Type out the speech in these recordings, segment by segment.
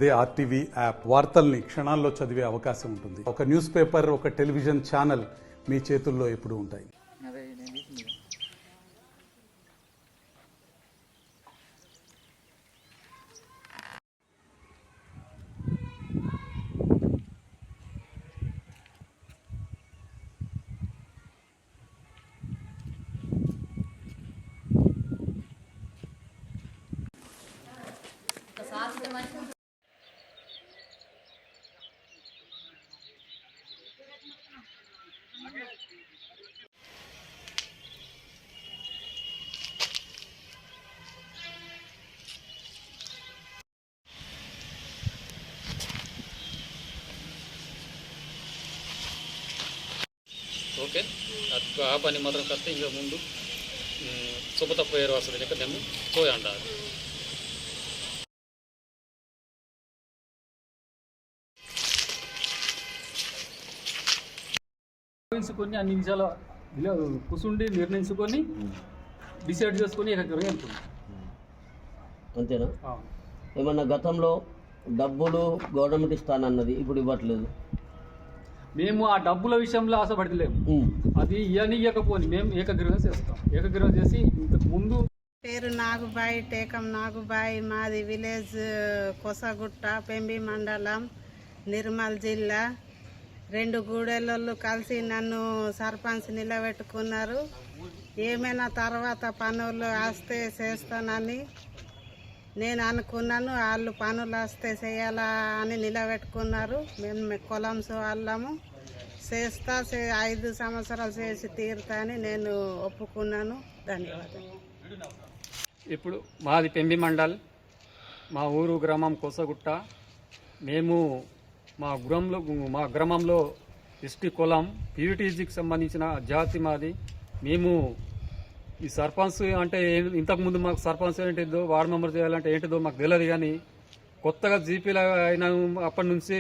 అదే RTV app వార్తల్ని క్షణాల్లో చదివే అవకాశం ఉంటుంది. ఒక న్యూస్ పేపర్, ఒక టెలివిజన్ ఛానల్ మీ చేతుల్లో ఎప్పుడూ ఉంటాయి. ఓకే ఆ పని మాత్రం కాస్త ఇంకా ముందు శుభత పోయారు వస్తుంది ఇంకా మేము పోయండాలి. నిర్ణయించుకొని అన్ని నిమిషాలు ఇలా కూర్చుండి నిర్ణయించుకొని డిసైడ్ చేసుకొని ఎక్కడికి వెళ్తున్నాం. అంతేనా? ఏమన్నా గతంలో డబ్బులు గవర్నమెంట్ ఇస్తానన్నది ఇప్పుడు ఇవ్వట్లేదు. మేము ఆ డబ్బుల విషయంలో ఆశపడలేము. అది ఇవ్వకపోని మేము ఏకగ్రీవం చేస్తాం. ఏకగ్రీవం చేసి ఇంతకు ముందు పేరు నాగుబాయి, టేకం నాగుబాయి. మాది విలేజ్ కొసగుట్ట, పెంబి మండలం, నిర్మల్ జిల్లా. 2 గూడెళ్ళు కలిసి నన్ను సర్పంచ్ నిలబెట్టుకున్నారు. ఏమైనా తర్వాత పనులు వస్తే చేస్తానని నేను అనుకున్నాను. వాళ్ళు పనులు వస్తే చేయాలా అని నిలబెట్టుకున్నారు. మేము కొలంస్ వాళ్ళము. చేస్తా 5 సంవత్సరాలు చేసి తీరుతా అని నేను ఒప్పుకున్నాను. ధన్యవాదాలు. ఇప్పుడు మాది పెంబి మండల్, మా ఊరు గ్రామం కోసగుట్ట. మేము మా గ్రామంలో ఎస్టీ కులం పీవీటీజీకి సంబంధించిన జాతి మాది. మేము ఈ సర్పంచ్ అంటే ఇంతకుముందు మాకు సర్పంచ్ ఏంటిదో, వార్డు మెంబర్ చేయాలంటే ఏంటిదో మాకు తెలియదు. కానీ కొత్తగా జీపీలో అయిన అప్పటి నుంచి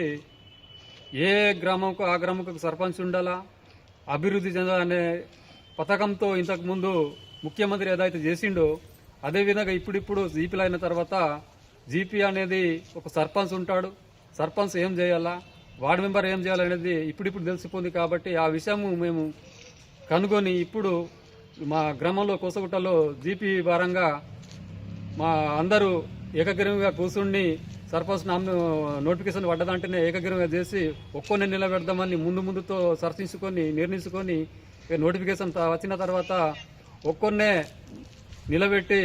ఏ గ్రామంకు ఆ గ్రామంకు సర్పంచ్ ఉండాలా, అభివృద్ధి చెందాలనే పథకంతో ఇంతకుముందు ముఖ్యమంత్రి ఏదైతే చేసిండో అదేవిధంగా ఇప్పుడిప్పుడు జీపీలో అయిన తర్వాత జీపీ అనేది ఒక సర్పంచ్ ఉంటాడు. సర్పంచ్ ఏం చేయాలా, వార్డు మెంబర్ ఏం చేయాలనేది ఇప్పుడిప్పుడు తెలిసిపోయింది. కాబట్టి ఆ విషయము మేము కనుగొని ఇప్పుడు మా గ్రామంలో కోసగుట్టలో జీపీ భారంగా మా అందరూ ఏకగ్రీవంగా కూర్చుండి సర్పంచ్ నోటిఫికేషన్ పడ్డదంటేనే ఏకగ్రీవంగా చేసి ఒక్కొన్ని నిలబెడదామని ముందుతో చర్చించుకొని నిర్ణయించుకొని నోటిఫికేషన్ వచ్చిన తర్వాత ఒక్కొన్నే నిలబెట్టి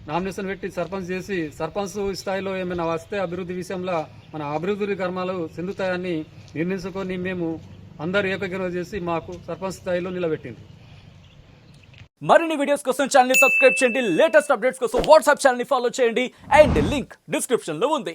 నామినేషన్ పెట్టి సర్పంచ్ చేసి సర్పంచ్ స్థాయిలో ఏమైనా వస్తే అభివృద్ధి విషయంలో మన అభివృద్ధి కర్మాలు చెందుతాయని నిర్ణయించుకొని మేము అందరూ ఏకగ్రీవం చేసి మాకు సర్పంచ్ స్థాయిలో నిలబెట్టింది. మరిన్ని వీడియోస్ కోసం ఛానల్ ని సబ్స్క్రైబ్ చేయండి. లేటెస్ట్ అప్డేట్స్ కోసం వాట్సాప్ ఛానల్ ని ఫాలో చేయండి. అండ్ లింక్ డిస్క్రిప్షన్ లో ఉంది.